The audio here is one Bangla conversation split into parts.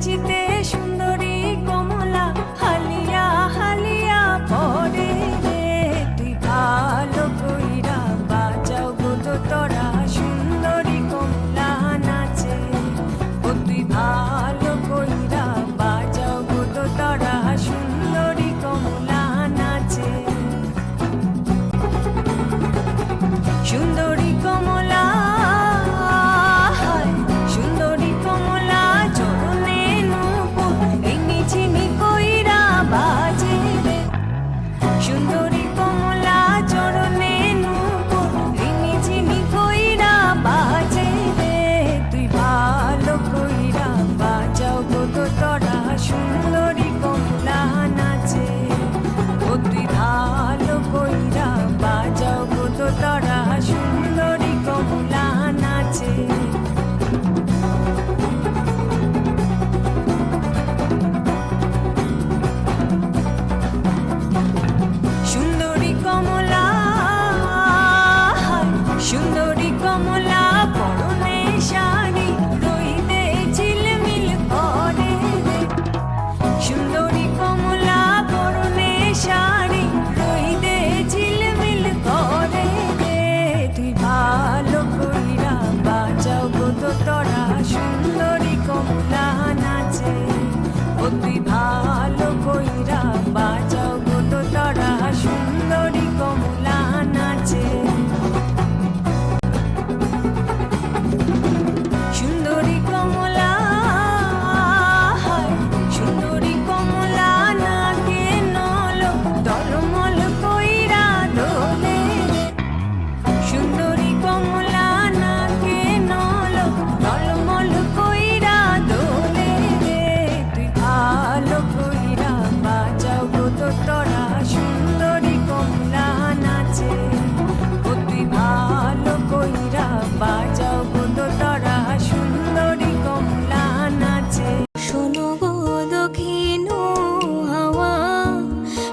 নাচিতে সুন্দরী কমলা হালিয়া হালিয়া পরে রে। তুই ভালো কইরা বাজাও গো তোরা সুন্দরী কমলা নাচে। ও তুই ভালো কইরা বাজাও গো তোরা সুন্দরী কমলা নাচে। সুন্দরী কমলা সুন্দরী কমলা চরণে নূপুর রিনি ঝিনি কইরা বাজে রে। সুন্দরী কমলা চরণে নূপুর রিনি ঝিনি কইরা বাজে রে। তুই ভালো কইরা বাজাও গো তোরা সুন্দরী কমলা নাচে। ও তুই ভালো কইরা বাজাও গো তোরা সুন্দরী কমলা নাচে। সুন্দরী কমলা সুন্দরী কমলা পরনে শাড়ি রইদে ঝিলমিল করে রে। সুন্দরী কমলা পরনে শাড়ি রইদে ঝিলমিল করে রে। তুই ভালো কইরা বাজাও গো তোরা সুন্দরী কমলা নাচে। ও তুই ভালো কইরা বাজাও গো তোরা সুন্দরী কমলা নাচে। সুন্দরী কমলা সুন্দরী কমলা নাকে নল টলমল কইরা দোলে রে। সুন্দরী কমলা নাকে নল টলমল কইরা দোলে রে। তুই ভালো কইরা বাজাও গো তোরা সুন্দরী কমলা নাচে। ও তুই ভালো কইরা বাজাও গো তোরা সুন্দরী কমলা নাচে। শোনো গো দক্ষিণ হাওয়া,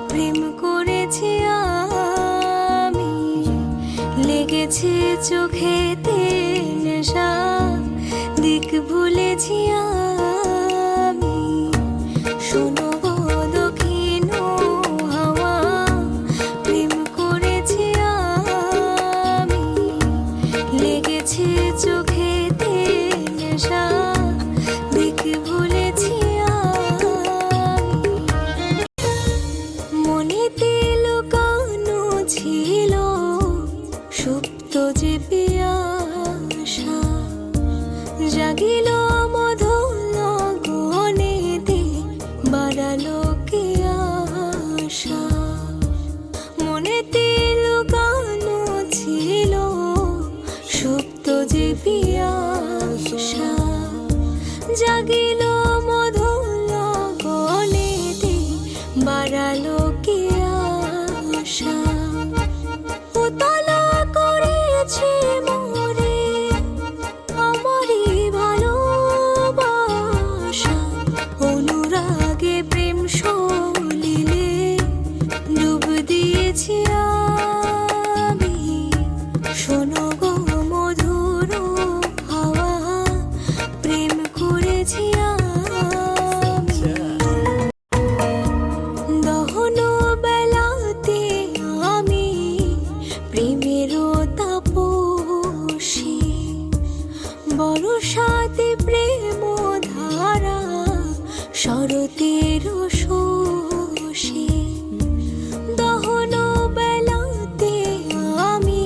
প্রেম করেছি আমি, লেগেছে চোখেতে নেশা, দিক ভুলেছি আমি। শোনো গো দক্ষিণ হাওয়া, প্রেম করেছি আমি, লেগেছে চোখেতে নেশা, দিক ভুলেছি আমি। মনেতে লুকানো ছিল সুপ্ত যে পিয়াসা, জাগিল মধুর গহনেতে, বাড়ালো কে আশা। মনেতে লুকানো ছিল সুপ্ত যে পিয়াসা, জাগিল মধুর গহনেতে, বাড়ালো কে আশা। উতলা করেছে মোরে আমারই ভালোবাসা, অনুরাগে প্রেম সলিলে ডুব দিয়েছি আমি। শোনো গো মধুর হাওয়া, প্রেম করেছি আমি। দহন বেলাতে আমি প্রেমেরও তাপসী, বরসাতে প্রেম ধারা, শরতের শোষী। দহন বেলাতে আমি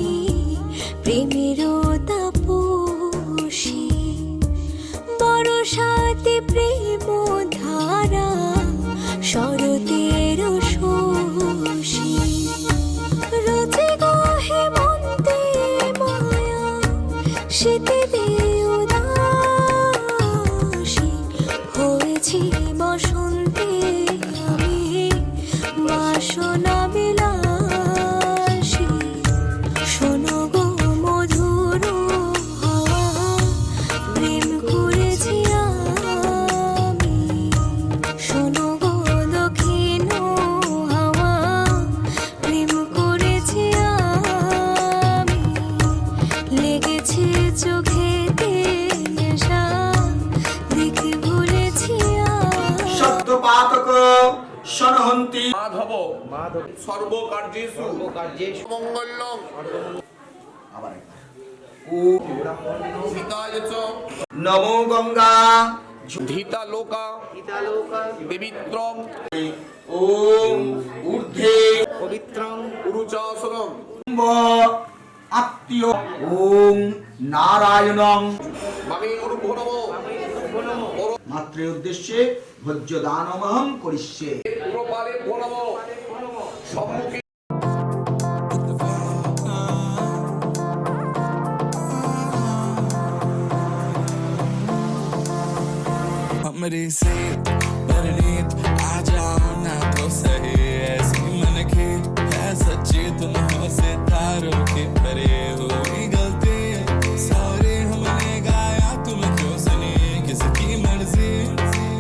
সনহন্তি মাধব সর্বকার্যেষু মঙ্গলং আবার সীতায় চ নমো গঙ্গা ধীতা লোকা দেবিত্রং ওম ঊর্ধ্বে পবিত্রং উরুচাসনং আত্মীয় ওম নারায়ণং মামে উর্ভো নমঃ মাত্রে উদ্দেশ্যে ভোজ্য দানমহং করিষ্যে প্রপালে নমঃ সম্মুখে हमरी से परनीत आ जाओ ना तो सही ऐसी मन की है सच्ची तुम हो सितारों की परे हुई गलती सॉरी हमने गाया तुम क्यों सुनी किसकी मर्जी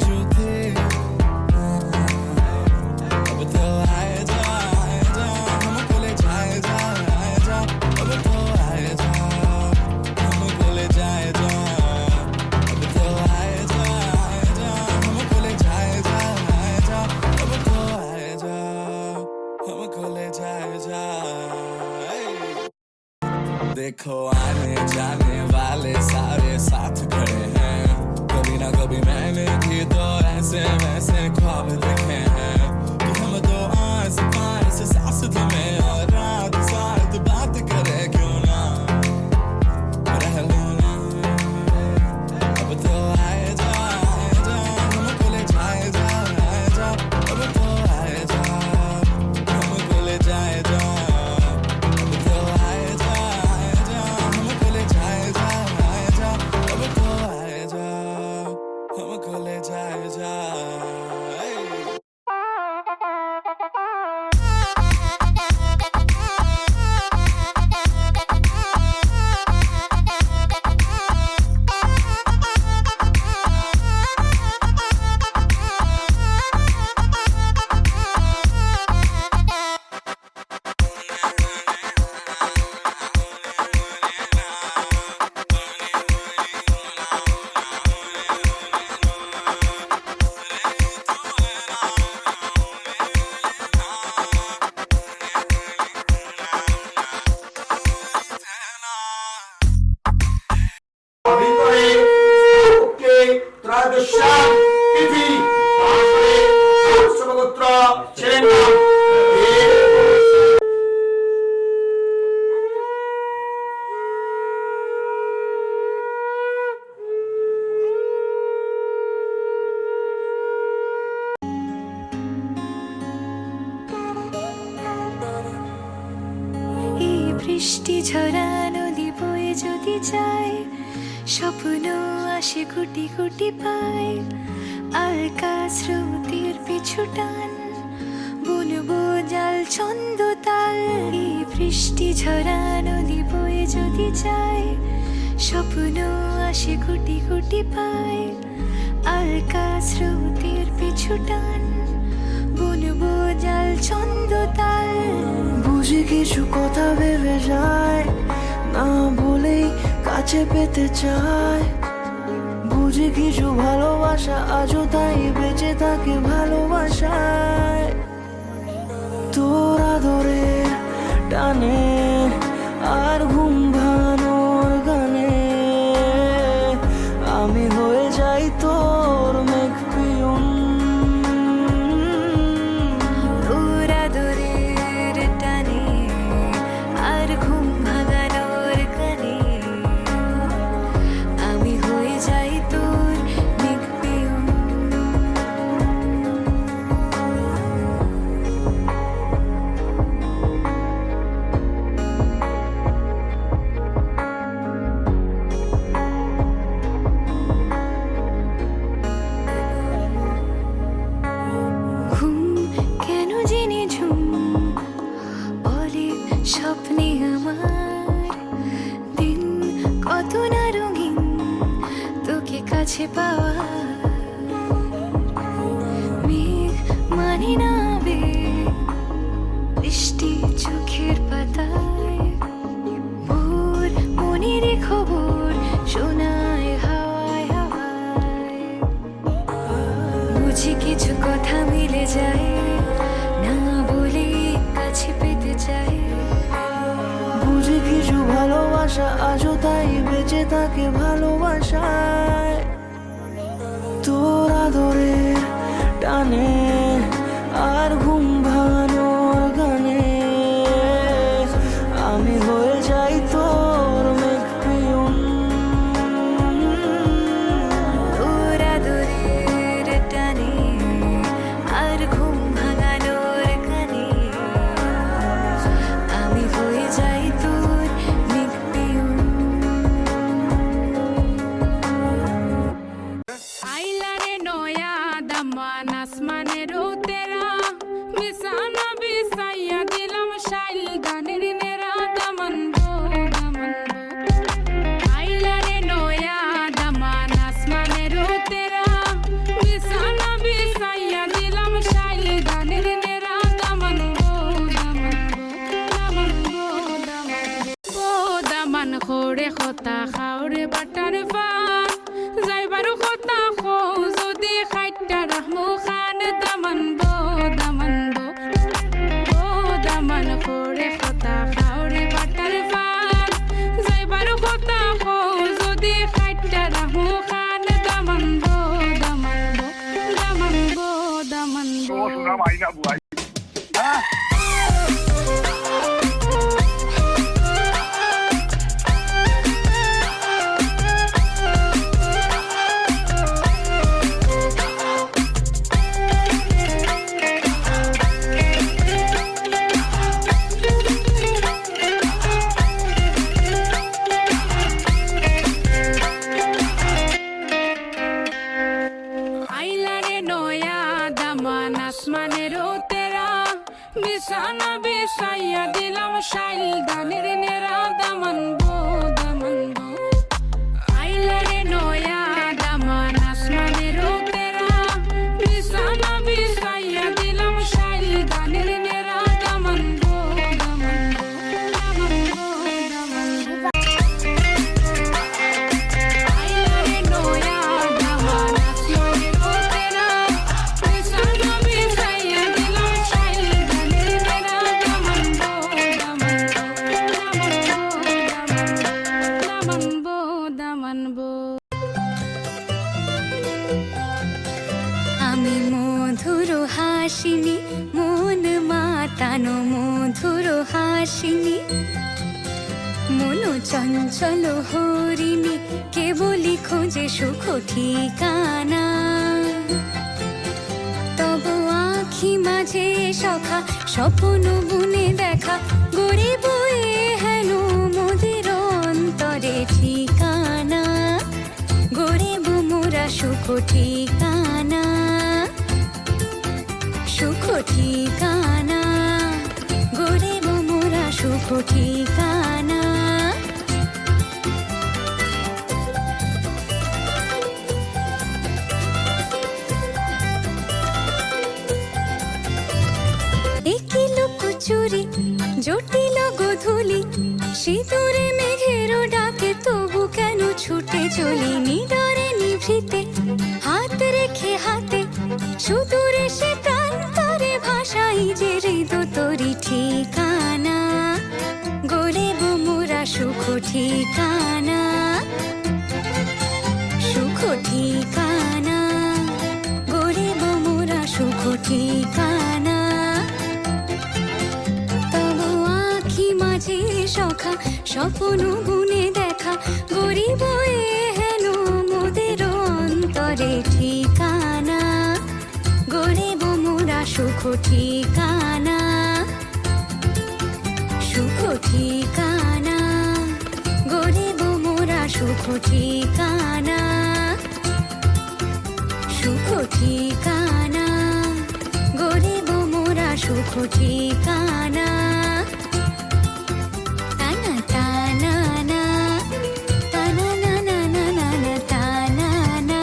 जो थे अब तो आए जा हमको ले जाए जा अब तो आए जा हमको ले जाए जा अब तो आए जा हमको ले जाए जा अब तो आए जा हमको ले जाए जा देखो आने जाने वाले सारे साथ खड़े हैं कभी ना कभी मैंने भी तो ऐसे वैसे ख्वाब देखे हैं कि हम तो आस पास सास में और रात साथ बात करे क्यों ना रह लो ना अब तो आए जा हमको ले जाए जा अब तो आए जा हमको ले जाए जा अब तो आए जा हमको ले जाए जा अब तो आए जा हमको ले जाए जा ভিতরে ওকে ত্রয়োদশা তিথি আসরে সর্বগোত্র ছেলের নাম এই বৃষ্টি ঝরা নদী বয়ে যদি যায় স্বপ্ন আসে গুটি গুটি পায় আলকা স্রোতের পিছু টান বুনবো জাল ছন্দ তাল এই বৃষ্টি ঝরা নদী বয়ে যদি যায় স্বপ্ন আসে গুটি গুটি পায় আলকা স্রোতের পিছু টান বুনবো জাল ছন্দ তাল বুঝি কিছু কথা ভেবে যায় না বলেই কাছে পেতে চায় বুঝি কিছু ভালোবাসা আজও তাই বেঁচে থাকে ভালোবাসায় তোর আদরের টানে আর ঘুম ভাঙানোর গানে আমি হয়ে যাই তোর মেঘ পিয়ন তোর আদরের টানে আর ঘুম ভাঙানোর গানে আমি হয়ে যাই তোর মেঘ পিয়ন ঘুম কেন জেনে ঝুম বলে স্বপ্নে আমার দিন কত না রঙিন তোকে কাছে পাওয়া মেঘ মানে না বেগ বৃষ্টি চোখের পাতায় ভোর মনের খবর শোনায় হাওয়ায় হাওয়ায় বুঝি কিছু কথা মিলে যায় না বলে কাছে পেতে চাই বুঝি কিছু ভালোবাসা আজও তাই বেঁচে থাকে ভালোবাসায় তোর আদরের টানে আর ঘুম ভাঙানোর গানে আমি হয়ে যাই তোর মেঘপিয়ন তোর আদরের টানে আর ঘুম ভাঙানোর গানে আমি হয়ে যাই তোর মেঘপিয়ন আইলারে নয়া দামান আসমানেরও তেরা বিছানা বিছাইয়া দিলাম শাইল গানের নেরা দামান গো দামান গো আইলারে নয়া দামান আসমানেরও তেরা বিছানা বিছাইয়া দিলাম শাইল গানের নেরা দামান গো দামান গো দামান খোরে খতা খাওরে বাটার ফান যাইবারু খতা খো যদি খাইটা রাহমু খান দামান বো দামান খোরে খতা খাওরে বাটার ফান যাইবারু খতা খো যদি খাইটা রাহমু খান দামান বো দামান বো আইলারে নয়া দামান আসমানেরও তেরা বিছানা বিছাইয়া দিলাম শাইল গানের নেরা দামান গো আইলারে নয়া দামান আসমানেরও তেরা বিছানা বিছাইয়া দিলাম শাইল গানের নেরা দামান গো আইলারে নয়া দামান আসমানেরও তেরা বিছানা বিছাইয়া দিলাম শাইল গানের নেরা দামান বো আমি মধুর হাসিনি মন মাতানো মধুর হাসিনি মন চঞ্চল হরিণী কেবলই খোঁজে সুখ ঠিকানা তব আখি মাঝে সখা স্বপ্ন বুনে দেখা গড়ে বয়ে হেন মোদের অন্তরে ঠিকানা গড়ে মোরা সুখ ঠিকানা সুখ ঠিকানা গড়ে মোরা সুখ ঠিকানা একিল কুচুরি জটিল গোধূলি সিঁদুরে মেঘেরও ডাকে তবু কেন ছুটে চলি নিডরে নিভৃতে হাত রেখে হাতে সুদূরে সে প্রান্তরে ভাষাই যে হৃদ তরি ঠিকানা গড়ে মোরা সুখ ঠিকানা সুখ ঠিকানা গড়ে মোরা সুখ ঠিকানা তব আখি মাঝে সখা স্বপ্ন গুনে দেখা গরিব হেন মোদের অন্তরে ঠিকানা গরিব মোরা সুখ ঠিকানা সুখ ঠিকানা গরিব মোরা সুখ ঠিকানা সুখ ঠিকানা গরিব মোরা সুখ ঠিকানা টানা টানা না টানা না না না না না টানা না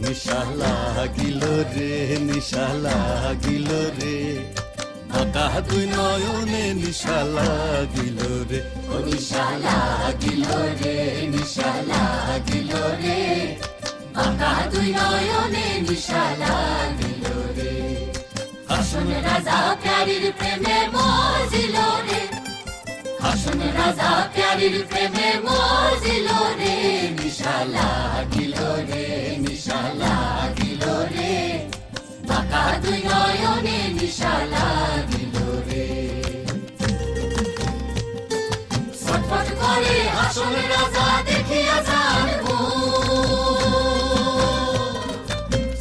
নিশা লাগিল রে নিশা লাগিল রে বাঁকা দুই নয়নে নিশা লাগিল রে ও নিশা লাগিল রে নিশা লাগিল রে বাঁকা দুই নয়নে নিশা লাগিল রে হাসন রাজা প্যারির প্রেমে মজিল রে হাসন রাজা প্যারির প্রেমে মজিল রে নিশা লাগিল রে নিশা লাগিল রে বাঁকা দুই নয়নে নিশা লাগিল রে ছটফট করে হাসন রাজা দেখিয়া জানবো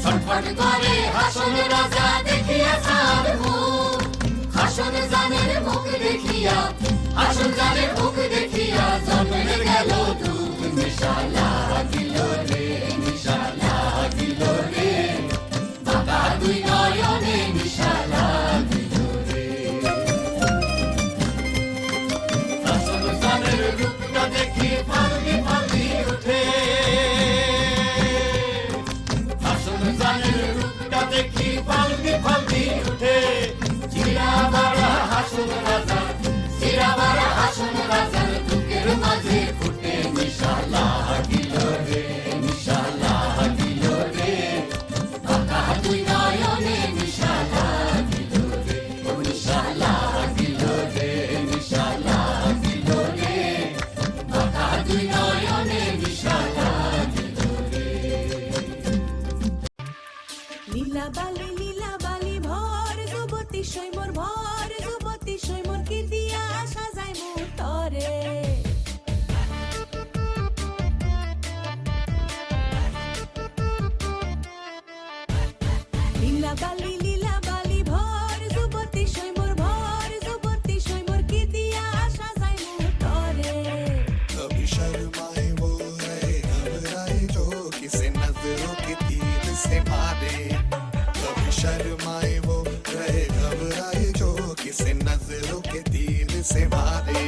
ছটফট করে হাসন রাজা দেখিয়া জানবো হাসন জানের মুখ দেখিয়া হাসন জানের মুখ দেখিয়া জন্মে গেল দুঃখ নিশা লাগিল রে নিশা লাগিল রে বাঁকা দুই নয়নে নিশা লাগিল রে হাসন জানের রূপটা দেখি ফাল্লি ফাল্লি উঠে হাসন জানের রূপটা দেখি ফাল্লি ফাল্লি উঠে চিরাবারা হাসন রাজা চিরাবারা হাসন রাজার বুকের মাঝে ফুটে নিশা লাগিল রে নিশা লাগিল রে বাঁকা দুই নয়নে নিশা লাগিল রে ও নিশা লাগিল রে নিশা লাগিল রে বাঁকা দুই নয়নে নিশা লাগিল রে লীলা বালি ভর যুবতী সৈমর ভর যুবতী সৈমর কি দিয়া সাজাই মুতরে লীলা বালি ভর যুবতী সৈমর ভর যুবতী সৈমর কি দিয়া সাজাই মুতরে कभी शर्माए वो रहे घबराए जो किसे नजरों के तीर से मारे कभी शर्माए वो रहे घबराए जो किसे नजरों के तीर से मारे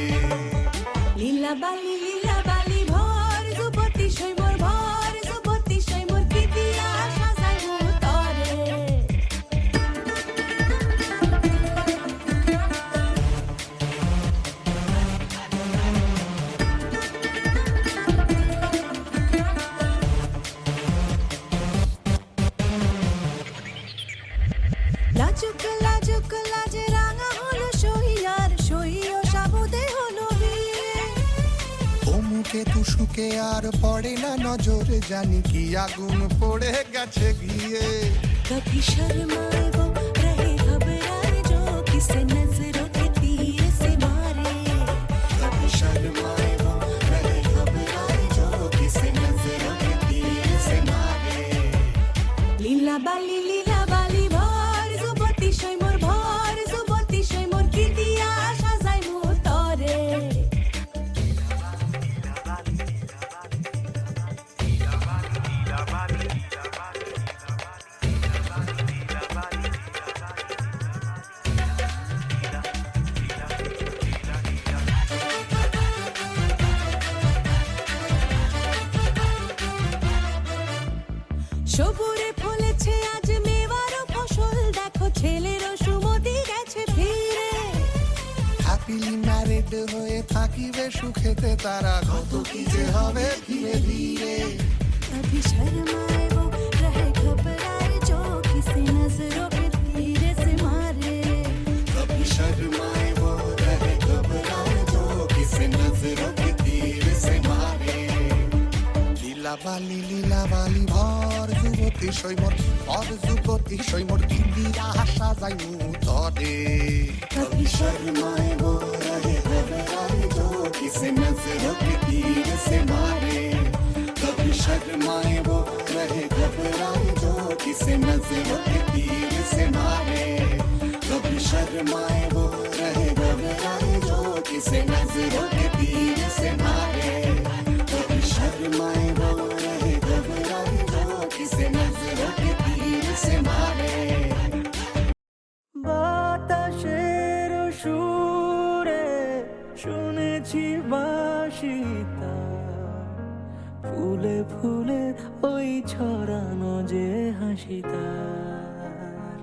লীলা বালি ভর যুবতী সৈমর ভর যুবতী সৈমর কি দিয়া সাজাই মুতরে লাজুক লাজুক লাজে রাঙা হলো সহিয়ার সহিও সাবুদে হলো বিয়ে মুখে তুষুকে আর পড়ে না নজর জানি কি আগুন পড়ে গেছে গিয়ে कभी शर्माए वो रहे घबराए जो किसे नजरों के तीर से मारे कभी शर्माए वो रहे घबराए जो किसे नजरों के तीर से मारे লীলা বালি ভর যুবতী সৈমর ভর যুবতী সৈমর কি দিয়া সাজাই মুতরে সবুরে ফলেছে আজ মেওয়ারও ফসল দেখো ছেলেরও সুমতি গেছে ফিরে হ্যাপিলি ম্যারিড হয়ে থাকিবে সুখেতে তারা কত কি যে হবে ধীরে ধীরে कभी शर्माए वो रहे घबराए जो किसी नजरों के तीर से मारे कभी शर्माए वो रहे घबराए जो किसे नजरों के तीर से मारे লীলা বালি ভর যুবতী সৈমর ভর যুবতী সৈমর দিদিরা হাসা যাই মুতরে कभी शर्माए वो रहे घबराए जो किसे नजरों के तीर से मारे कभी शर्माए वो रहे घबराए जो किसे नजरों के तीर से मारे कभी शर्माए वो रहे घबराए जो किसे नजरों के तीर से मारे कभी शर्माए वो रहे घबराए जो किसे नजरों के तीर से मारे বাতাসের সুরে শুনেছি বাসিতা ফুলে ফুলে ওই ছড়ানো যে হাসি তার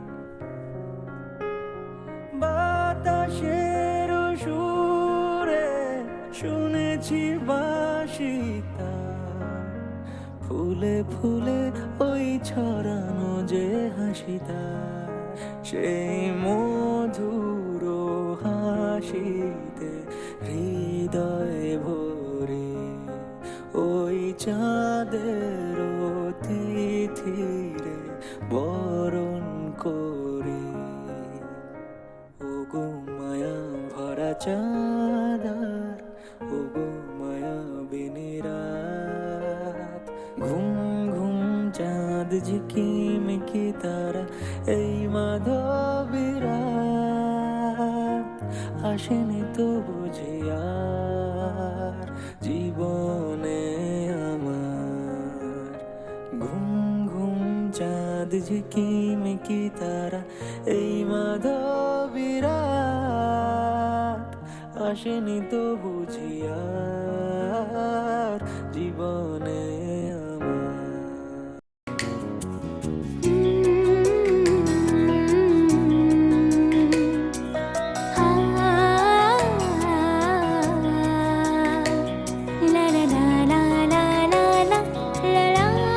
বাতাসের সুরে শুনেছি বাঁশি তার ফুলে ফুলে ওই ছড়ানো যে হাসি তার সেই মধুর হাসিতে হৃদয় ভরে ওই চাঁদের তিথিরে বরণ করি ওগো মায়া ভরা চাঁদার ওগো মায়া বিনিরাত ঘুম ঘুম চাঁদ ঝিকিমিকি তারা এই মাধবীরাত আসেনি তো বুঝি আর জীবনে আমার ঘুম ঘুম চাঁদ ঝিকিমিকি তারা এই মাধবীরাত আসেনি তো বুঝি আর জীবনে আমার La la la la la la la la la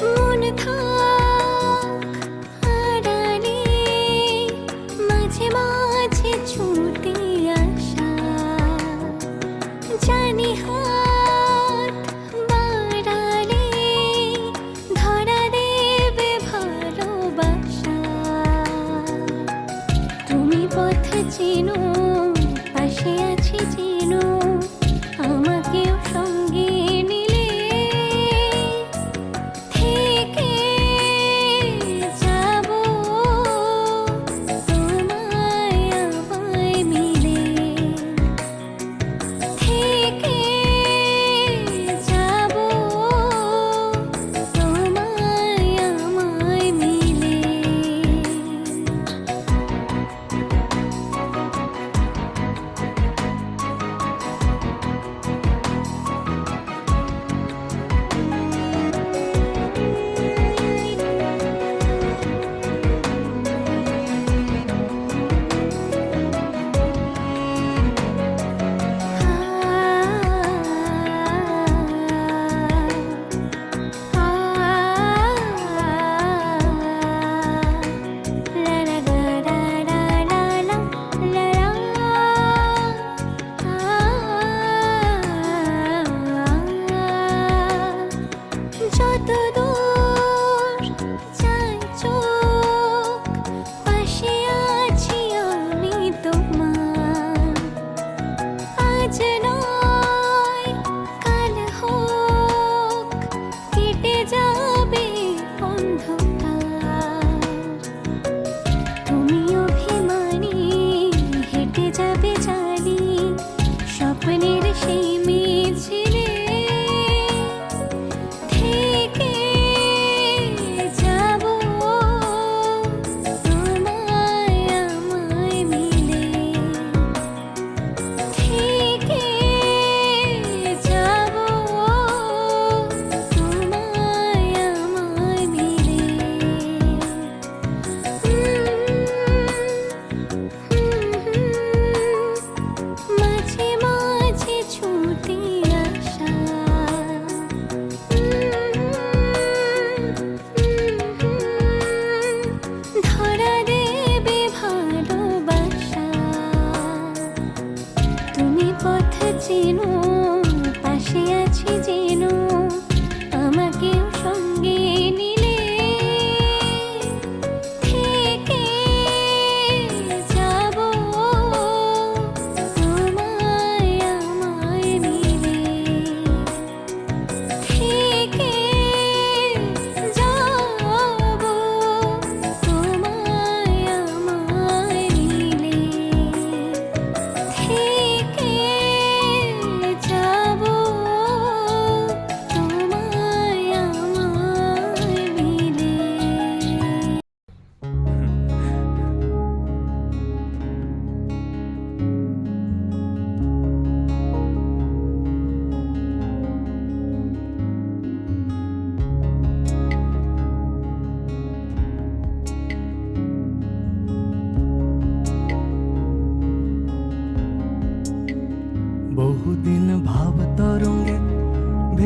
মন থাক আড়ালে মাঝে মাঝে ছুটে আসা জানি হাত বাড়ালে ধরা দেবে ভালোবাসা তুমি পথ চেনো পাশে আছি চেনো আমাকেও সঙ্গে নিলে থেকে যাব তোমায় আমায় মিলে থেকে যাব তোমায় আমায় মিলে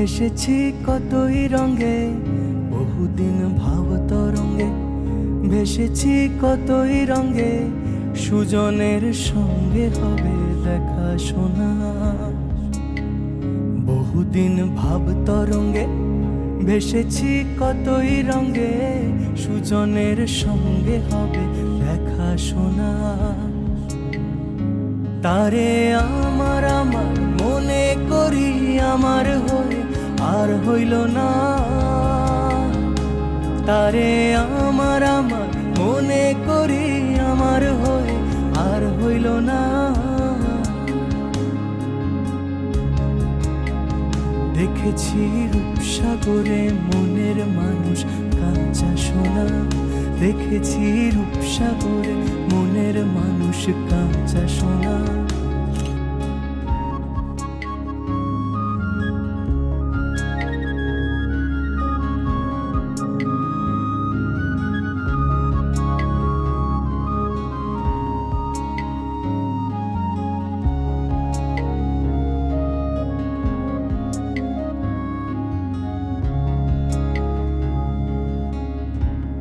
ভেসেছি কতই রঙে, বহুদিন ভাব তরঙ্গে ভেসেছি কতই রঙে, সুজনের সঙ্গে হবে দেখা শোনা। বহুদিন ভাব তরঙ্গে ভেসেছি কতই রঙে, সুজনের সঙ্গে হবে দেখা শোনা। তারে আমার আমার মনে করি আমার হয়ে আর হইল না, তারে আমার আমার মনে করি আমার হয়ে আর হইল না। দেখেছি রূপসাগরে মনের মানুষ কাঁচা সোনা, দেখেছি রূপসাগরে মনের মানুষ কাঁচা সোনা।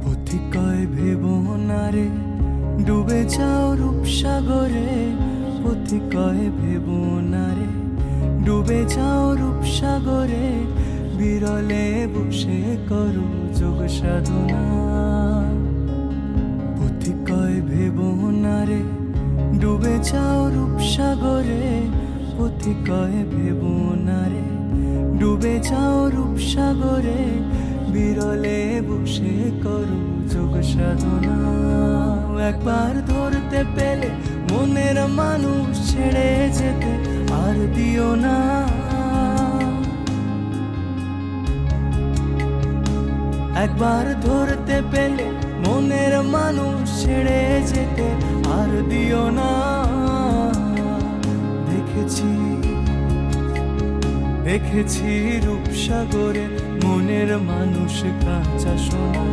পথিকয় ভেবো না রে ডুবে যাও রূপসাগরে, পথিকয় ভেবো না রে ডুবে যাও রূপসাগরে, বিরলে বসে করো যোগ সাধনা। পথিকয় ভেবো না রে ডুবে যাও রূপসাগরে, পথিকয় ভেবো না রে ডুবে যাও রূপসাগরে, বিরলে বসে করো যোগ সাধনা। একবার ধরতে পেলে মনের মানুষ ছেড়ে যেতে আর দিও না। একবার ধরতে পেলে মনের মানুষ ছেড়ে যেতে আর দিও না। দেখেছি দেখেছি রূপসাগরে মনের মানুষ কাঁচা সোনা,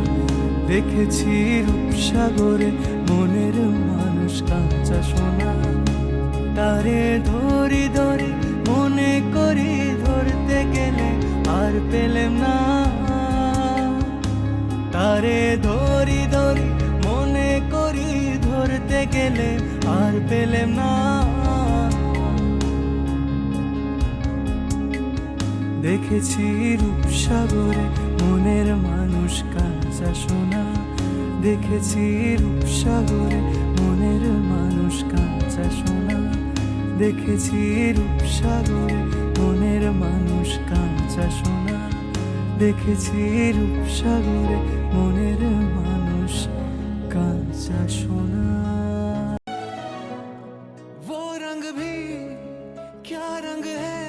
দেখেছি রূপসাগরে মনের মানুষ কাঁচা সোনা। তারে ধরি ধরি মনে করি ধরতে গেলে আর পেলেম না, তারে ধরি ধরি মনে করি ধরতে গেলে আর পেলেম না। দেখেছি রূপসাগরে মনের মানুষ কাঁচা সোনা, দেখেছি রূপসাগরে মনের মানুষ কাঁচা সোনা, দেখেছি রূপসাগরে মনের মানুষ কাঁচা সোনা, দেখেছি রূপসাগরে মনের মানুষ কাঁচা সোনা। वो रंग भी क्या रंग है,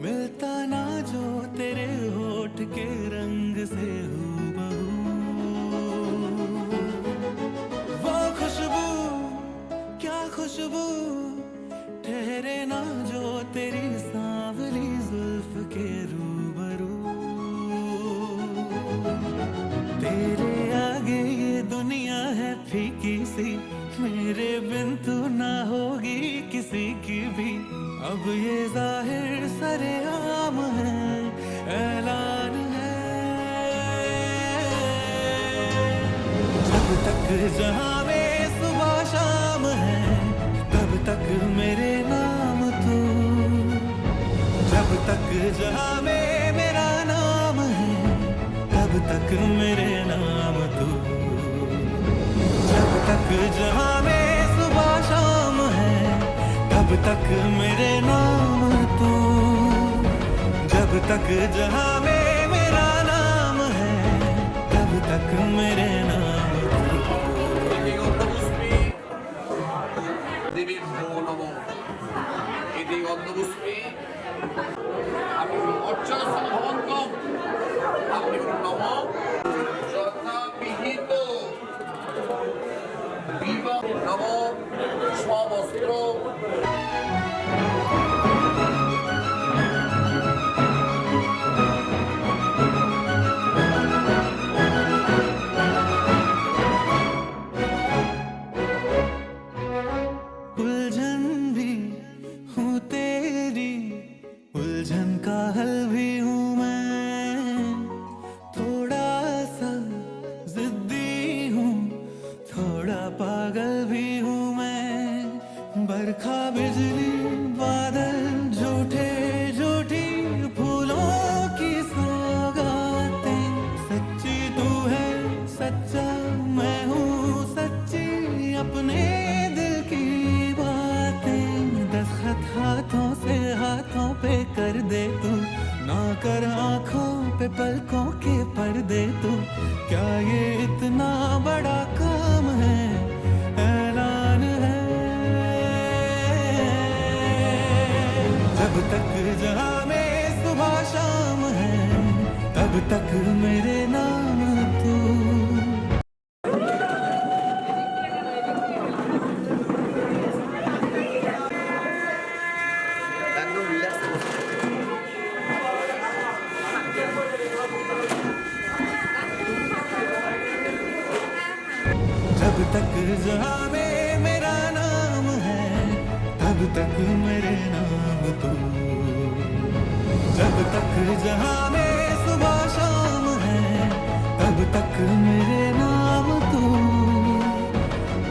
मिलता ना जो तेरे होठ के रंग से हूबहू। वो खुशबू क्या खुशबू, ठहरे ना जो तेरी सांवली जुल्फ के रूबरू। तेरे आगे ये दुनिया है फीकी सी, मेरे बिन तू ना होगी किसी की भी। अब ये जाहिर सरेआम है, ऐलान है, जब तक जहां में सुबह शाम है तब तक मेरे नाम तू। जब तक जहां में मेरा नाम है तब तक मेरे नाम तू। जब तक जहां में सुबह शाम है तब तक मेरे नाम तू। जब तक जहां में मेरा नाम है तब तक मेरे नाम तू। দেবীর নম এদি অন্ধপুষ্পে আমি অর্চনা সমভবন্ত আপনি নম যথাবিহিত বিবাহ নম স্ববস্ত্র। उलझन भी हूँ तेरी, उलझन का हल भी सच्चा मैं हूँ सच्ची अपने दिल की बातें दस्तखत हाथों से हाथों पे कर दे तू ना कर आंखों पे पलकों के पर्दे तू क्या ये इतना बड़ा काम है ऐलान है जब तक जहां में सुबह शाम है तब तक मेरे नाम तू जब तक जहां में मेरा नाम है तब तक मेरे नाम तू जब तक जहां में सुबह शाम है तब तक मेरे नाम तू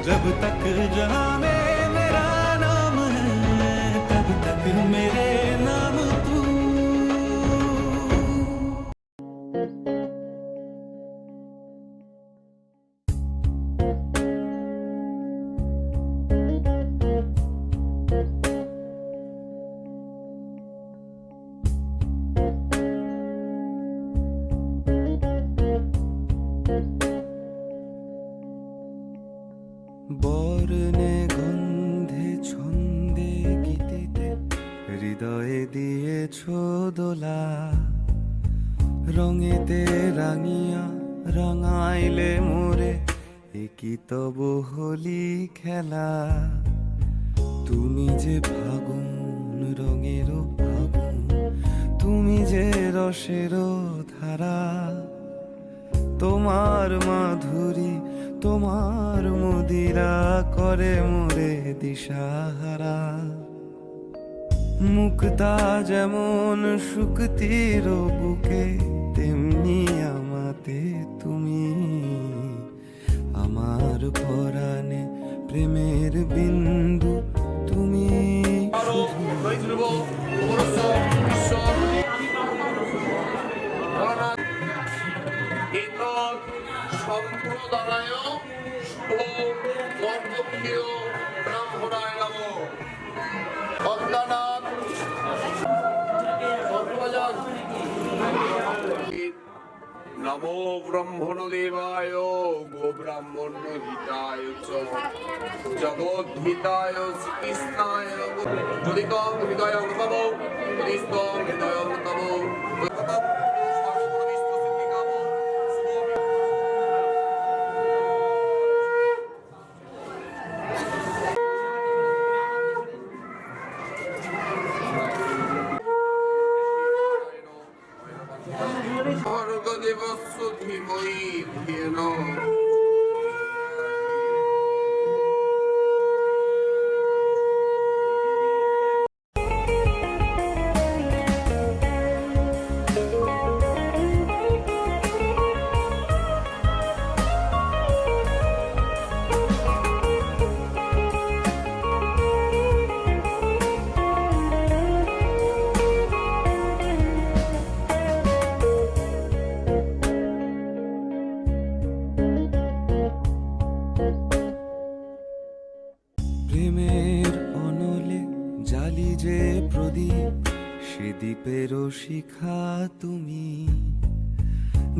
जब तक जहां में मेरा नाम है तब तक मेरे नाम तू বর্ণে গন্ধে ছন্দে গীতিতে হৃদয়ে দিয়েছ দোলা রঙেতে রাঙিয়া রাঙাইলে মোরে একই তব হোলি খেলা তুমি যে ফাগুন রঙের ফাগুন তুমি যে রসের ধারা তোমার মাধুরী তোমার মদিরা করে মোরে দিশাহারা মুক্তা যেমন শুকতির বুকে তেমনি আমাতে তুমি আমার পরাণে প্রেমের বিন্দু তুমি সম্প্রদায় মর্মক্ষীয় ব্রাহ্মণায় নমঃ অদ্যানাথ নমো ব্রহ্মণ দেবায় গো ব্রাহ্মণ হিতায় চ জগদ্ধিতায় শ্রীকৃষ্ণায় যদি তম হৃদয় তব যদি তম হৃদয় তব ভর্গদেবস্য ধীমহি ধিয়েন প্রেমের অনলে জালি যে প্রদীপ সে দ্বীপের শিখা তুমি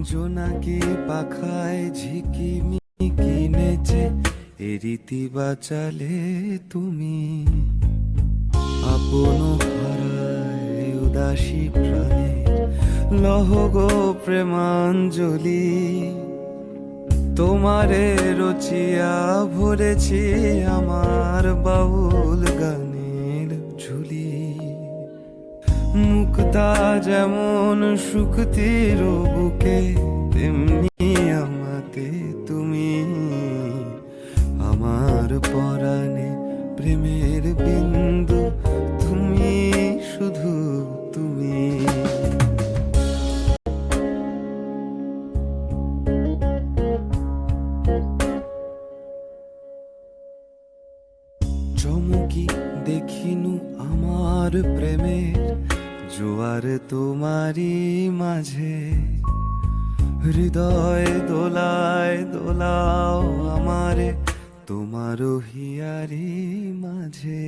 জোনাকি পাখায় ঝিকিমিকি নেচে এ রীতি বাঁচালে তুমি আপন হারায় উদাসী প্রাণে লহ গো প্রেমাঞ্জলি তোমারে রচিয়া ভরেছি আমার বাউল গানের ঝুলি মুক্তা যেমন শুকতির বুকে তেমনি আমাতে তুমি আমার পরাণে প্রেমের বিন্দু তুমি শুধু তুমি চমকি দেখিনু আমার প্রেমের জোয়ার তোমারই মাঝে হৃদয় দোলায় দোলাও আমারে তোমারও হিয়ারি মাঝে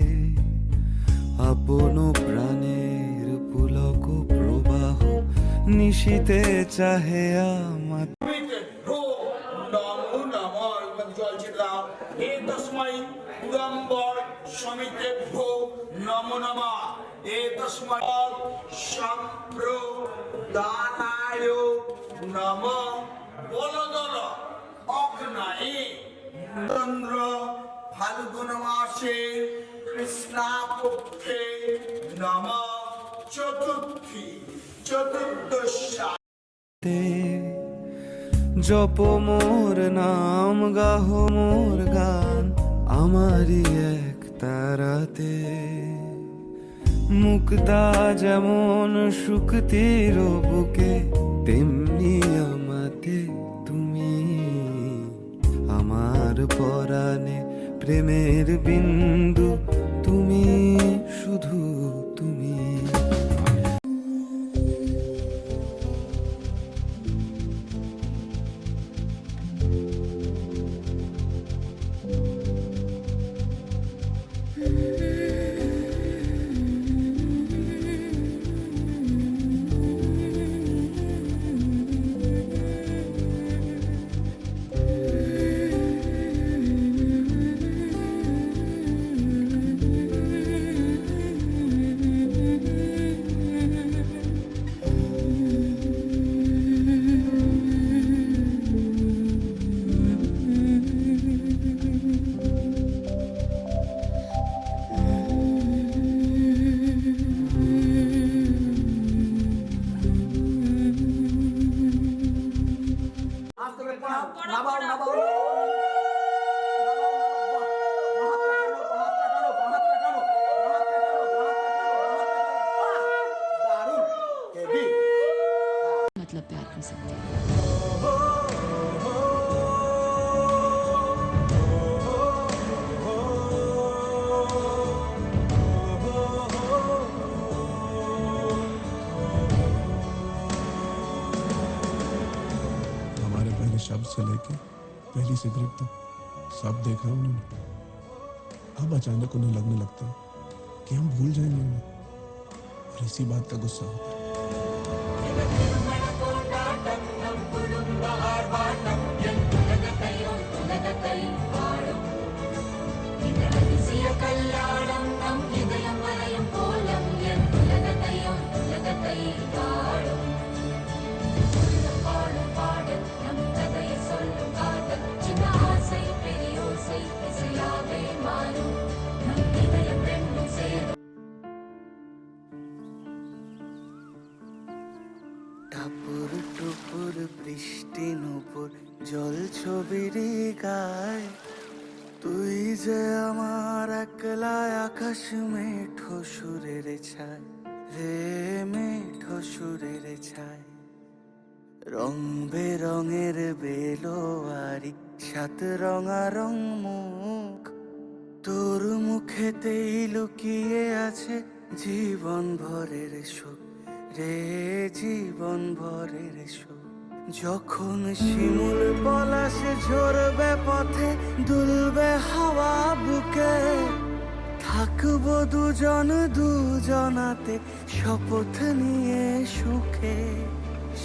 আপন প্রাণের পুলক প্রবাহ নিশীতে চাহে আমার নমো নমঃ জল ছেড়ে দাও হে তস্মাই পুরম্বর সমিতেভ্যো নমো নমঃ হে তস্মাই সম্প্রদানায় নমঃ বলদল অগ্নায়ে চন্দ্র ফাল্গুন মাসে কৃষ্ণাপক্ষে নমঃ চতুর্দশা জপ মোর নাম গাহ মোর গান আমারই এক তারাতে মুক্তা যেমন শুকতির বুকে তেমনি আমাতে তুমি আমার পরাণে প্রেমের বিন্দু তুমি শুধু তুমি मतलब प्यार कर सकते हैं। हमारे पहले शब्द से लेके पहली सिगरेट तक सब देखा उन्होंने। अब अचानक उन्हें लगने लगता है कि हम भूल जाएंगे उन्हें, और इसी बात का गुस्सा होता है। টাপুর টুপুর বৃষ্টি নুপুর জল ছবির গায় তুই যে আমার একলা আকাশ মেঠো সুরের ছায় রে মেঠো সুরের ছায় রং বেরঙের বেলোয়ারি সাত রঙারং মুখ তোর মুখেতেই লুকিয়ে আছে জীবন ভরের সুখ রে জীবন ভরের সুখ যখন শিমুল পলাশে ঝরবে পথে দুলবে হাওয়া বুকে থাকবো দুজন দুজনাতে শপথ নিয়ে সুখে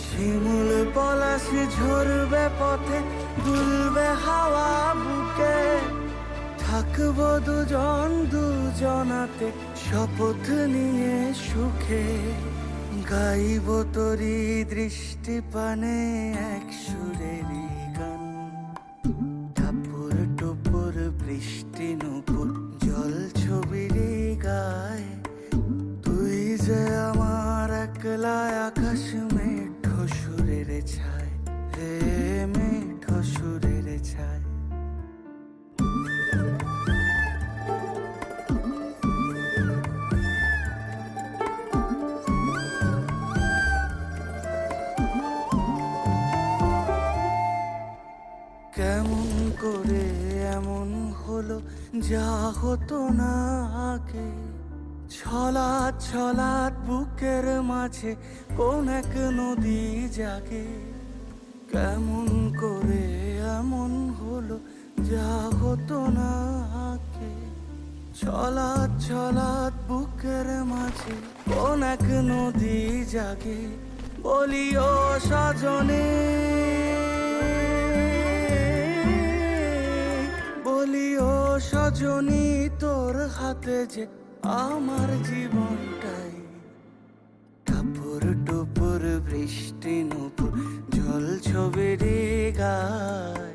শিমুল পলাশে ঝরবে পথে দুলবে হাওয়া বুকে থাকবো দুজন দুজনাতে শপথ নিয়ে সুখে গাইব তোরি দৃষ্টি পানে এক সুরেরই গান টাপুর টুপুর বৃষ্টি নুপুর জল ছবির গায় তুই যে আমার একলা আকাশ মেঠো সুরের ছায় রে মেঠো সুরের ছায় কেমন করে এমন হলো যা হতো না আগে ছলাৎ ছলাৎ বুকের মাঝে কোন এক নদী জাগে কেমন করে এমন কোন এক নদী জাগে বলি ও সজনে, বলি ও সজনী তোর হাতে যে আমার জীবনটাই। টাপুর টুপুর বৃষ্টি নুপুর জল ছবিরে গায়,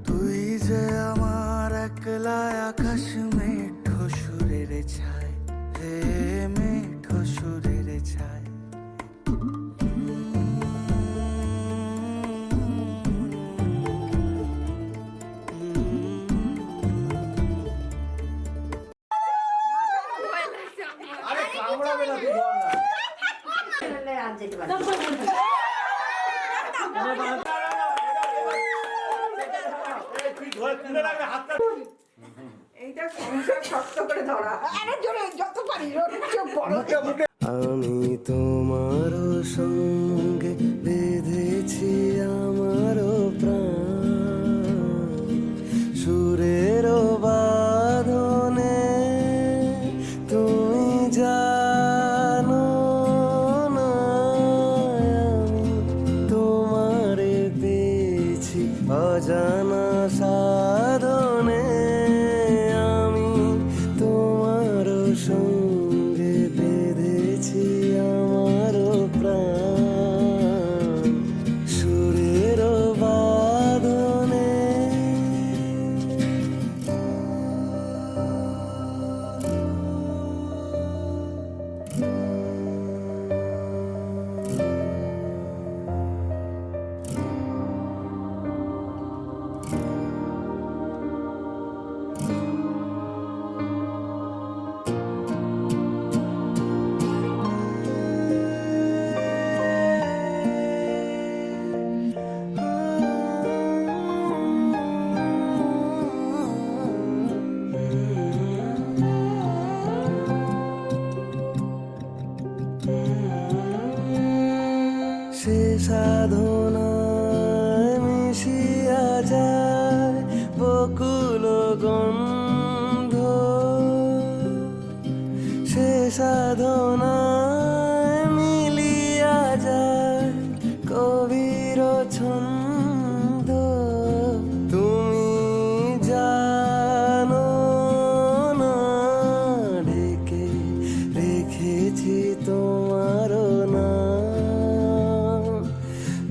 তুই যে আমার একলা আকাশ মেঠো সুরের ছায়, হে মেঠো সুরের ছায়। আমি তোমার সঙ্গে বেঁধেছি আমার প্রাণ, সুরের বাঁধনে তুমি জানো না আমি তোমারে পেয়েছি অজানা সাধনে, আমি তোমার সঙ্গে বেঁধেছি আমার প্রাণ, সুরের বাঁধনে। সে সাধনায় মিশিয়া যায় বকুল গন্ধ, সে সাধনায় মিলিয়া যায় কবির ছন্দ, তুমি জানো না ঢেকে রেখেছি তোমার নাম,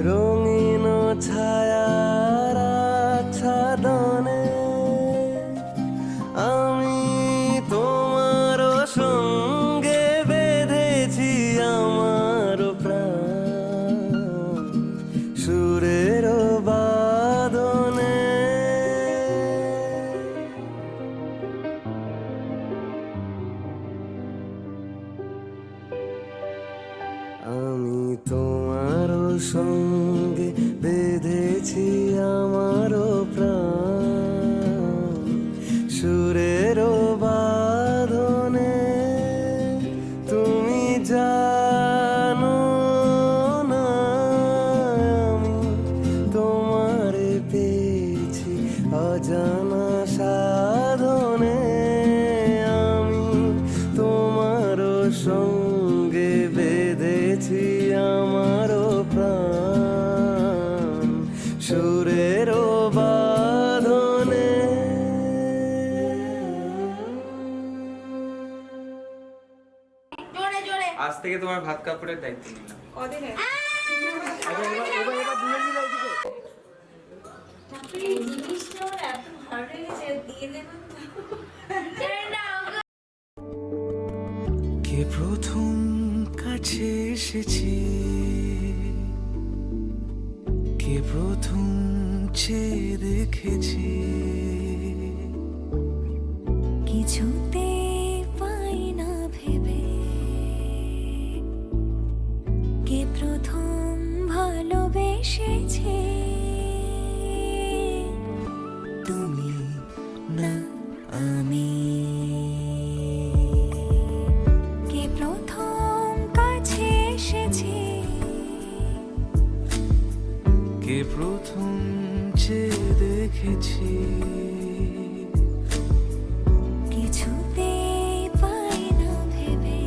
রঙিন ছায়ার আচ্ছাদনে আমি তোমার সঙ্গে বেঁধেছি আমার প্রাণ, সুরের বাঁধনে। আমি তোমার সঙ্গে বেঁধেছি আমার প্রাণ, সুরের বাঁধনে তুমি জানো না আমি তোমারে পেয়েছি অজানা সাধনে, আমি তোমার সঙ্গে বেঁধেছি আমার প্রাণ, সুরের বাঁধনে। আজ থেকে তোমার ভাত কাপড়ের দায়িত্ব নিলাম। কে প্রথম কাছে এসেছি, কে প্রথম চেয়ে দেখেছি, কিছুতে পাই না ভেবে, কে প্রথম ভালোবেসেছে, তুমি না আমি। কে প্রথম কাছে এসেছে, কে প্রথম চেয়ে দেখেছি, কিছুতে পাই না ভেবে,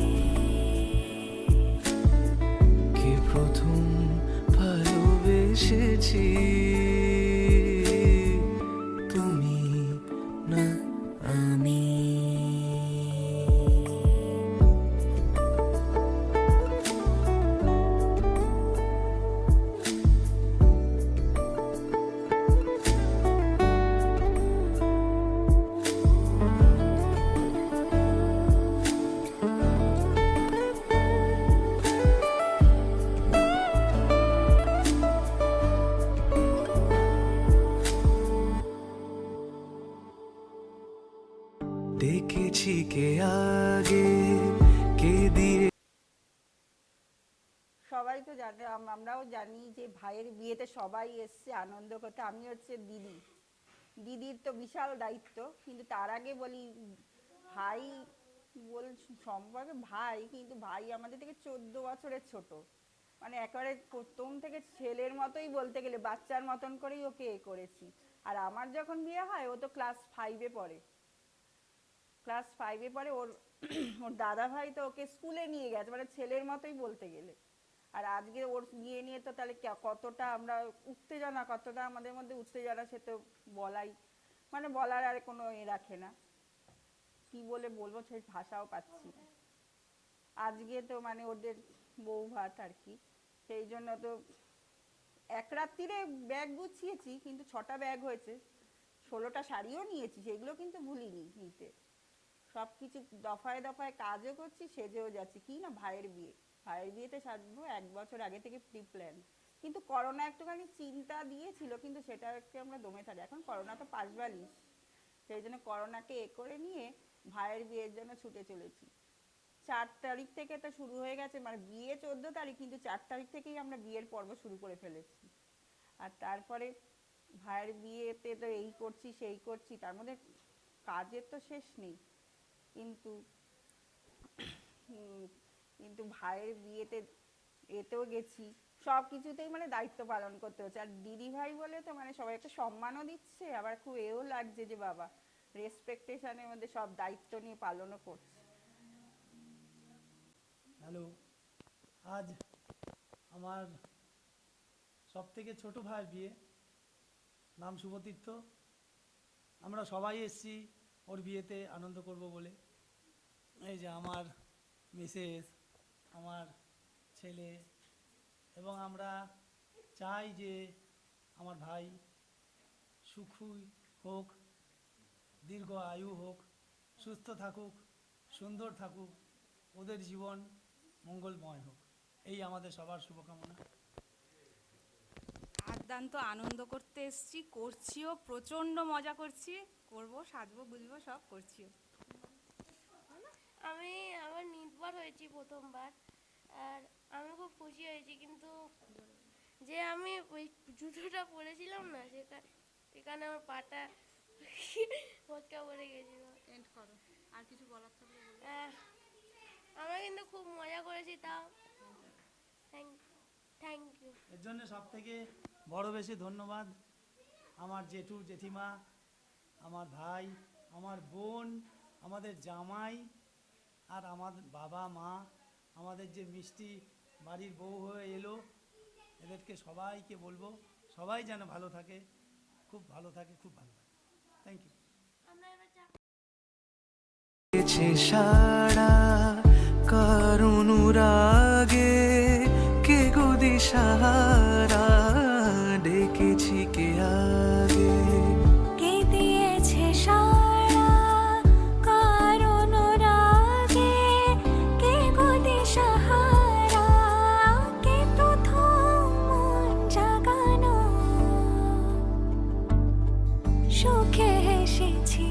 ডেকেছি কে আগে কে দিয়ে সবাই তো জানে, আমরাও জানি যে ভাইয়ের বিয়েতে সবাই এসছে আনন্দ করতে। আমি হচ্ছে দিদির তো বিশাল দায়িত্ব, কিন্তু তার আগে বলি ভাই সম্পর্কে ভাই, কিন্তু ভাই আমাদের থেকে 14 বছরের ছোট, মানে একেবারে প্রথম থেকে ছেলের মতোই বলতে গেলে, বাচ্চার মতন করেই ওকে করেছি। আর আমার যখন বিয়ে হয় ও তো ক্লাস 5-এ পড়ে, ওর দাদা ভাই তো ওকে স্কুলে নিয়ে গেছে, মানে ছেলের মতোই বলতে গেলে। আর আজকে ওর বিয়ে নিয়ে তো তাহলে কতটা আমরা উত্তেজনা, কতটা আমাদের মধ্যে উত্তেজনা, সে তো বলার আর কোনো রাখে না, কি বলে বলবো সেই ভাষাও পাচ্ছি না। আজকে তো মানে ওদের বউ ভাত আর কি, সেই জন্য তো এক রাত্রিরে ব্যাগ গুছিয়েছি, কিন্তু 6টা ব্যাগ হয়েছে, 16টা শাড়িও নিয়েছি, সেগুলো কিন্তু ভুলিনি নিতে। সব কিছু দফায় দফায় কাজও করছি, সেজেও যাচ্ছি। কি না ভাইয়ের বিয়েতে সাজবো 1 বছর আগে থেকে প্রি প্ল্যান, কিন্তু করোনা একটুখানি চিন্তা দিয়েছিল, কিন্তু সেটাকে আমরা দমে থাকি। এখন করোনা তো পাশবালিশ, সেই জন্য করোনাকে করে নিয়ে ভাইয়ের বিয়ের জন্য ছুটে চলেছি। 4 তারিখ থেকে তো শুরু হয়ে গেছে, মানে বিয়ে 14 তারিখ, কিন্তু 4 তারিখ থেকেই আমরা বিয়ের পর্ব শুরু করে ফেলেছি। আর তারপরে ভাইয়ের বিয়েতে তো এই করছি সেই করছি, তার মধ্যে কাজের তো শেষ নেই। কিন্তু ভাইয়ের বিয়েতে এতেও গেছি, সব কিছুতেই মানে দায়িত্ব পালন করতে হচ্ছে। আর দিদি ভাই বলে তো মানে সবাই একটা সম্মানও দিচ্ছে, আবার খুব এও লাগছে যে বাবা রেসপেক্টেশনের মধ্যে সব দায়িত্ব নিয়ে পালনও করছে। হ্যালো, আজ আমার সব থেকে ছোট ভাইয়ের বিয়ে, নাম শুভতীর্থ। আমরা সবাই এসেছি ওর বিয়েতে আনন্দ করব বলে। এই যে আমার মিসেস, আমার ছেলে, এবং আমরা চাই যে আমার ভাই সুখী হোক, দীর্ঘ আয়ু হোক, সুস্থ থাকুক, সুন্দর থাকুক, ওদের জীবন মঙ্গলময় হোক, এই আমাদের সবার শুভকামনা। আদ্যান্ত আনন্দ করতে এসছি, করছিও, প্রচণ্ড মজা করছি, করবো, সাজবো গুজবো, সব করছিও। আমি আবার নিতবার হয়েছি প্রথমবার, আর আমি খুব খুশি হয়েছি, কিন্তু যে আমি ওই জুতোটা পরেছিলাম না, সেখানে আমার পাটা ফটকা পড়ে গেছিল। আর কিছু বলার থাকলে আমরা কিন্তু খুব মজা করেছি, তাও থ্যাংক ইউ। এর জন্য সব থেকে বড় বেশি ধন্যবাদ আমার জেঠু জেঠিমা, আমার ভাই, আমার বোন, আমাদের জামাই, আর আমাদের বাবা মা, আমাদের যে মিষ্টি বাড়ির বউ হয়ে এলো, এদেরকে সবাইকে বলবো সবাই যেন ভালো থাকে, খুব ভালো থাকে, খুব ভালো থাকে। Thank you. সারা কারণ রাগে কে গো দিশাহারা ডেকেছি কে আগে কে দিয়েছে সারা কারণ রাগে কে গো দিশাহারা কে প্রথম মন জাগানো সুখে হেসেছি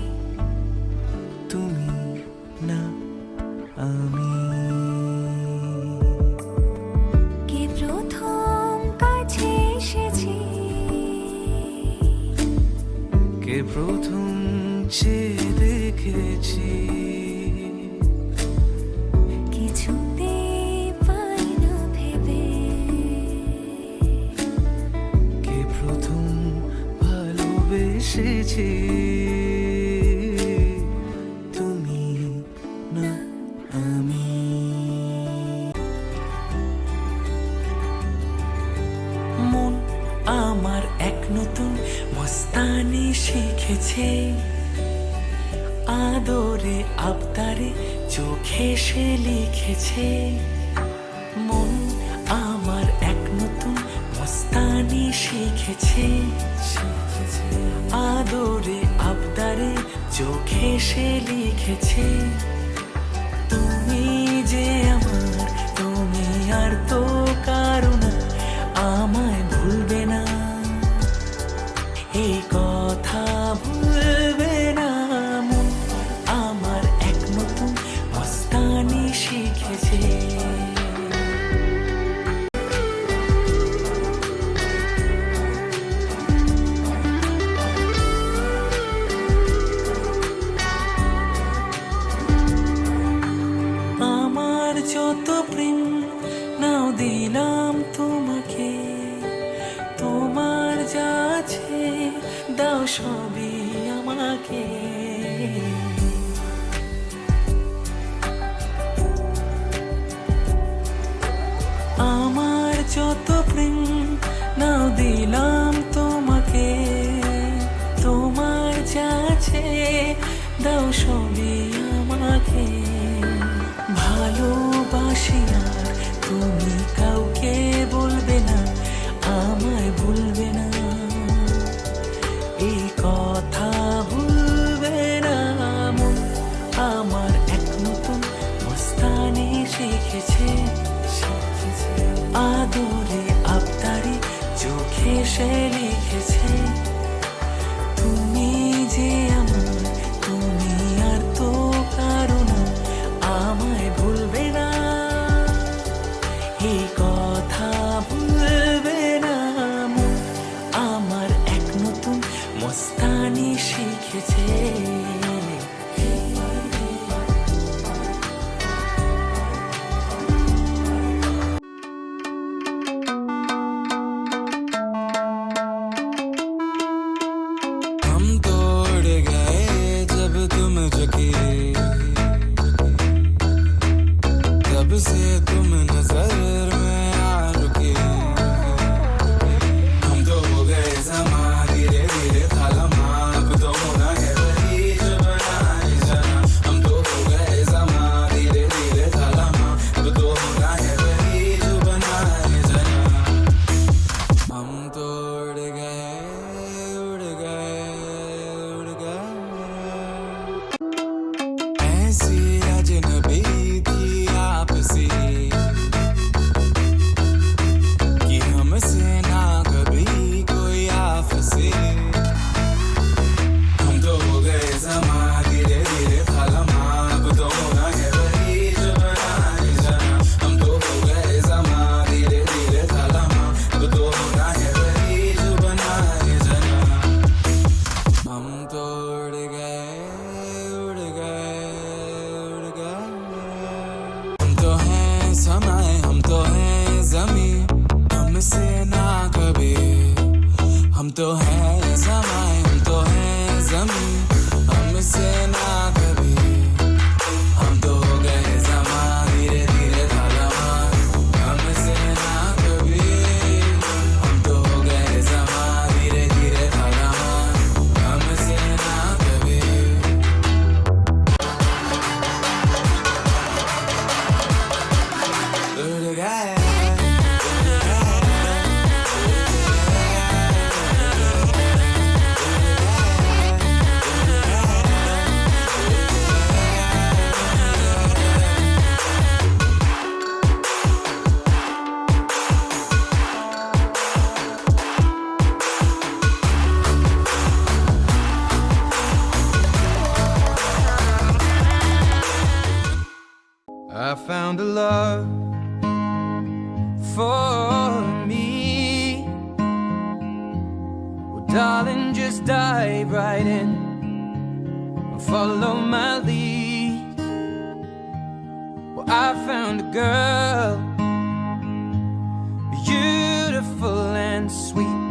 তুমি না আমি কে প্রথম কাছে এসেছি কে প্রথম চেয়ে দেখেছি কিছুতে পাই না ভেবে কে প্রথম ভালোবেসেছি তুমি না আমি মন আমার এক নতুন মস্তানি শিখেছে আদরে আবদারে চোখে সে লিখেছে মন আমার এক নতুন মস্তানি শিখেছে আদরে আবদারে চোখে সে লিখেছে তুমি যে আমার তুমি আর তো কারো না আমায় ভুলবে না এই কথা ভুলবে না মন আমার দাও সবই আমাকে আমার যত প্রেম নাও দিলাম তোমাকে তোমার যা আছে দাও সবই আমাকে ভালোবাসি আর তুমি কাউকে বলবে না আমায় ভুলবে না এই কথা ভুলবে না মন আমার এক নতুন মস্তানি শিখেছে আদরে আবদারে চোখে সে লিখেছে তুমি যে আমার তুমি আর তো কারো না আমায় ভুলবে না এই কথা ভুলবে না মন আমার এক নতুন মস্তানি শিখেছে हम तो हैं समय हम तो हैं ज़मीं हमसे ना कभी हम तो हो गए ज़मा धीरे धीरे थालमा हमसे ना कभी हम तो हो गए ज़मा धीरे धीरे थालमा हमसे ना कभी उड़ गए I found a love for me. Well, darling, just dive right in and follow my lead. Well, I found a girl, beautiful and sweet.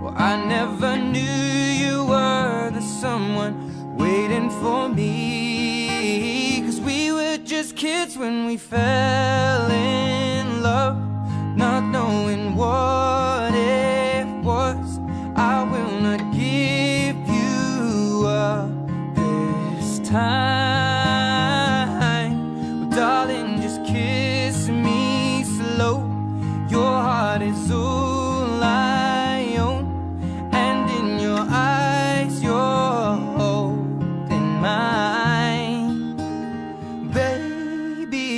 Well, I never knew you were the someone waiting for me. 'Cause we were just kids when we fell in love, not knowing what it was. I will not give you up this time. Well, darling, just kiss me slow. Your heart is all I own, and in your eyes you're holding mine. Baby,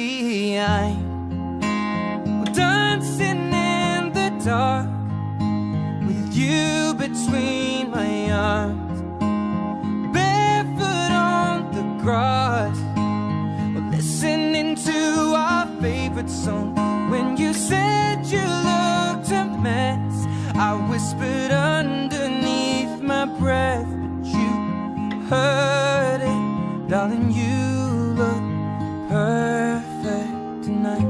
I'm dancing in the dark with you between my arms, barefoot on the grass, listening to our favorite song. When you said you looked a mess, I whispered underneath my breath, but you heard it, darling. You look perfect tonight.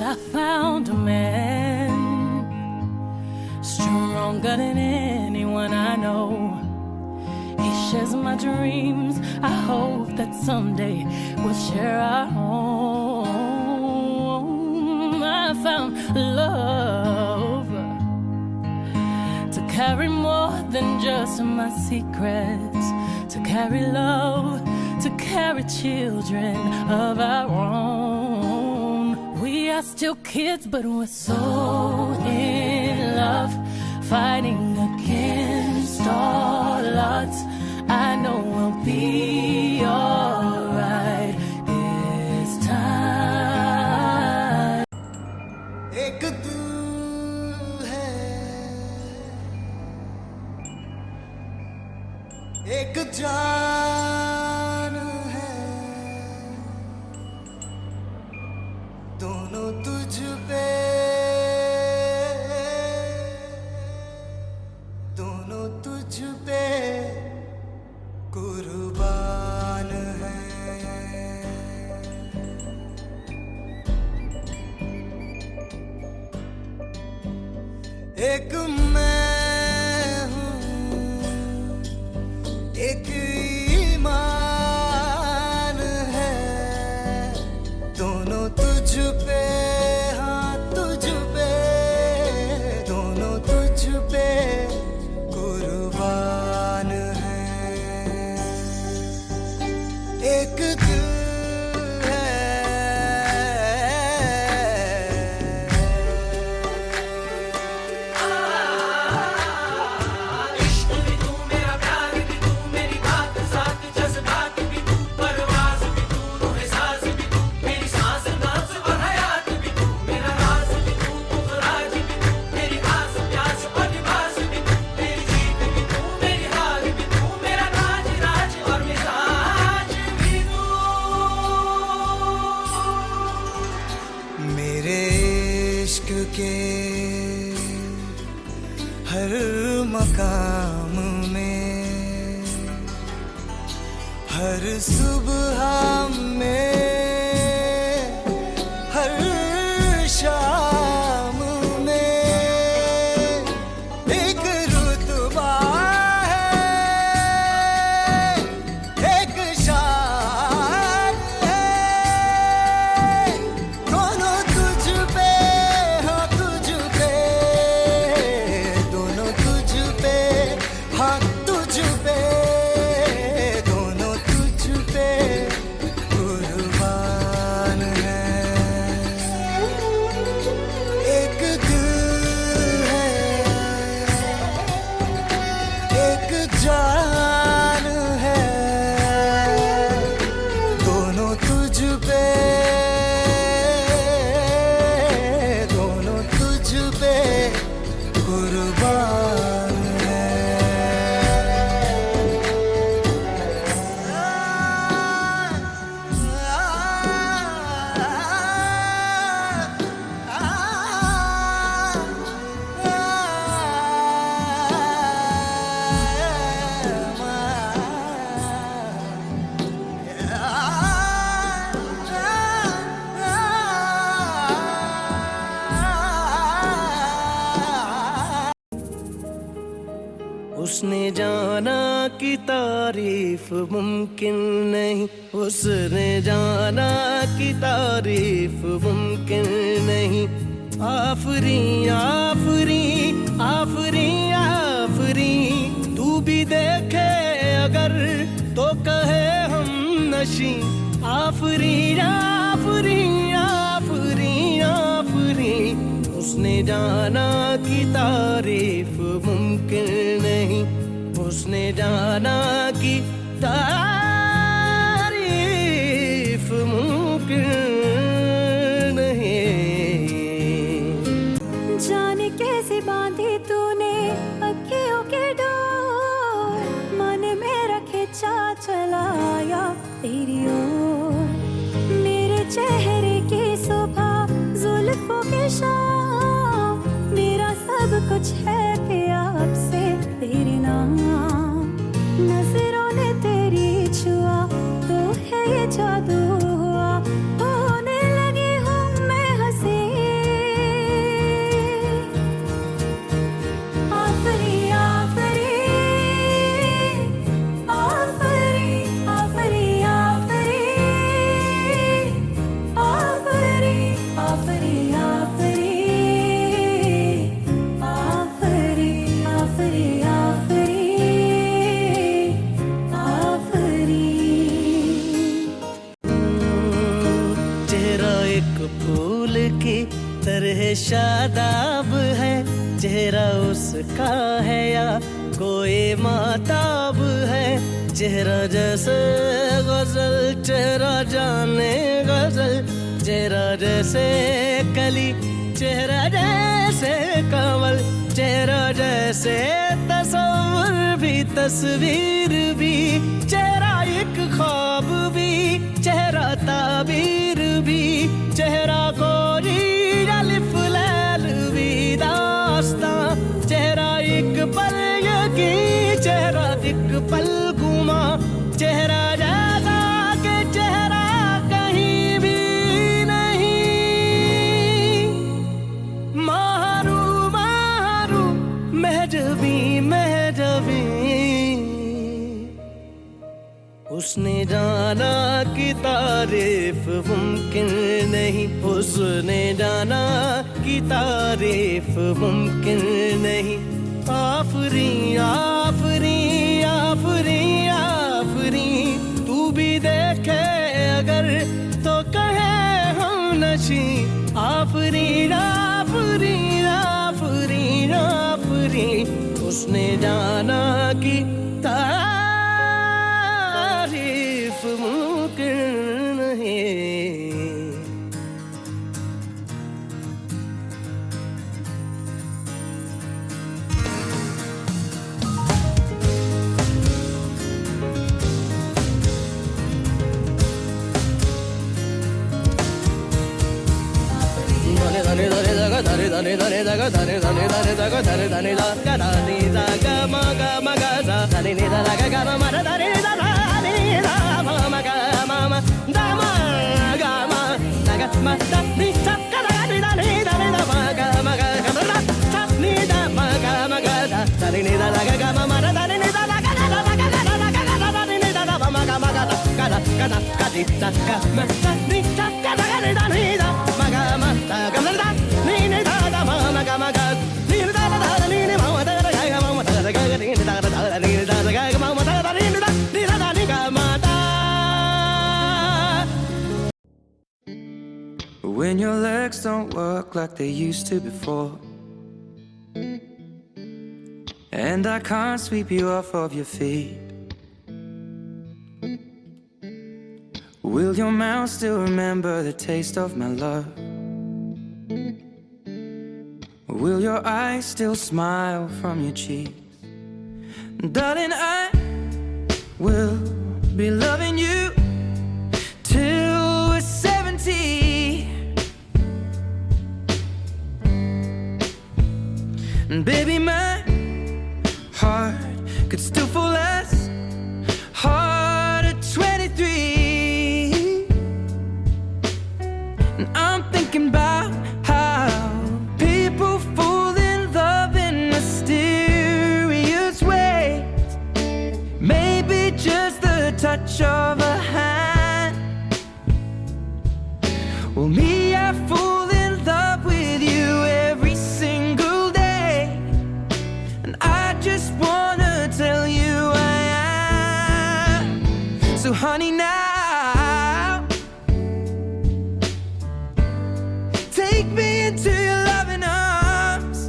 I found a man stronger than anyone I know. He shares my dreams. I hope that someday we'll share our home. I found love to carry more than just my secrets, to carry love, to carry children of our own. We are still kids, but we're so in love, fighting against all odds. I know we'll be alright this time. एक तू है, एक जान है, दोनों तुझ पे, दोनों तुझ पे कुर्बान है। एक मैं हूँ, एक ईमान है, दोनों तुझ पे, हाँ तुझ पे, दोनों तुझ पे कुर्बान है। एक दिल के हर मकाम में, हर सुबह में, हर शाम में एक रुतबा है, एक शान है, दोनों तुझ पे, जान है, दोनों तुझ पे, दोनों तुझ पे कुर्बान है। उसने जाना कि तारीफ मुमकिन नहीं, उसने जाना कि तारीफ मुमकिन नहीं। आफरी आफरी आफरी आफरी, तू भी देखे अगर तो कहे हम नशी। आफरी आफरी आफरी आफरी, उसने जाना कि तारीफ मुमकिन नहीं, उसने जाना कि तारीफ मुमकिन नहीं। जाने कैसे बांधी तूने अखियों के डोर, मन में रखे चा चलाया तेरी ओर। मेरे चेहरे की सुबह, जुल्फों की शाम, मेरा सब कुछ है प्यार से तेरे नाम। नजरों ने तेरी की तरह शादाब है, चेहरा उसका है या कोई माताब है। चेहरा जैसे गजल, चेहरा जाने गजल, चेहरा जैसे कली, चेहरा जैसे कमल, चेहरा जैसे तस्वीर भी, तस्वीर भी, चेहरा एक ख्वाब भी, चेहरा ताबीर भी, चेहरा कोरी अलिफ लैल भी दास्तां, चेहरा एक पल यकी, चेहरा एक पल गुमा, चेहरा जैसा के चेहरा कहीं भी नहीं। मारू मारू महजबी महजबी, उसने जाना कि तारीफ मुमकिन नहीं, उसने जाना कि तारीफ मुमकिन नहीं। आफरी आफरी आफरी आफरी, तू भी देखे अगर तो कहे हम नशी। आफरी आफरी आफरी आफरी, उसने जाना कि तारीफ मुमकिन नहीं। धरे धरे धरे धरे धरे धरे धरे धरे धरे धरे धरे धरे गा मा गा मा गा सा धरे नि धा गा गा मा धा धरे धा धा नि धा मा मा गा मा मा धा मा गा मा गा मा धा नि धा गा धा नि धा नि धा नि धा मा गा मा गा गा मा धा धा नि धा मा गा धा धरे नि धा गा मा मा धा धरे नि धा गा गा गा गा गा गा गा गा धा नि धा धा मा गा मा गा धा गा धा गा धा गा धी धा गा मा धा नि धा गा धा नि धा नि धा मा गा मा धा गा मा धा ni ni da da ma ma ga ma ga ni da da da ni ni ma ma da da ga ma ma da da ga ni da da da ni da da ga ma ma da da ni da ni da da ni ga ma da. When your legs don't work like they used to before, and I can't sweep you off of your feet, will your mouth still remember the taste of my love? Will your eyes still smile from your cheeks? Darling, I will be loving you till we're 70. And baby, my heart could still fall as hard at 23. And I'm thinking about how people fall in love in mysterious ways. Maybe just the touch of a hand. Well, me, I fall in love with you every single day, and I just wanna tell you I am. So honey, now take me into your loving arms.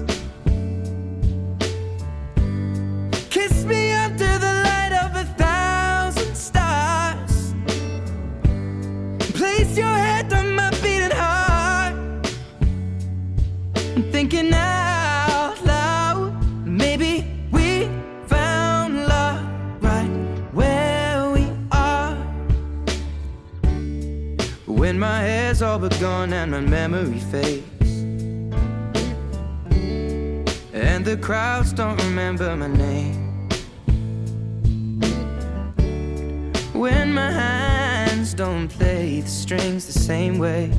Kiss me under the light of 1,000 stars. Place your head on my beating heart. I'm thinking out loud, maybe we found love right where we are. When my hair's all but gone and my memory fades, and the crowds don't remember my name, when my hands don't play the strings the same way,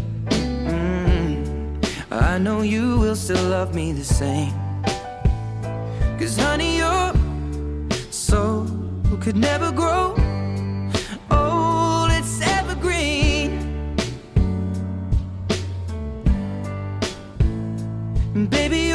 I know you will still love me the same. 'Cause honey, your soul could never grow old, it's evergreen. Baby,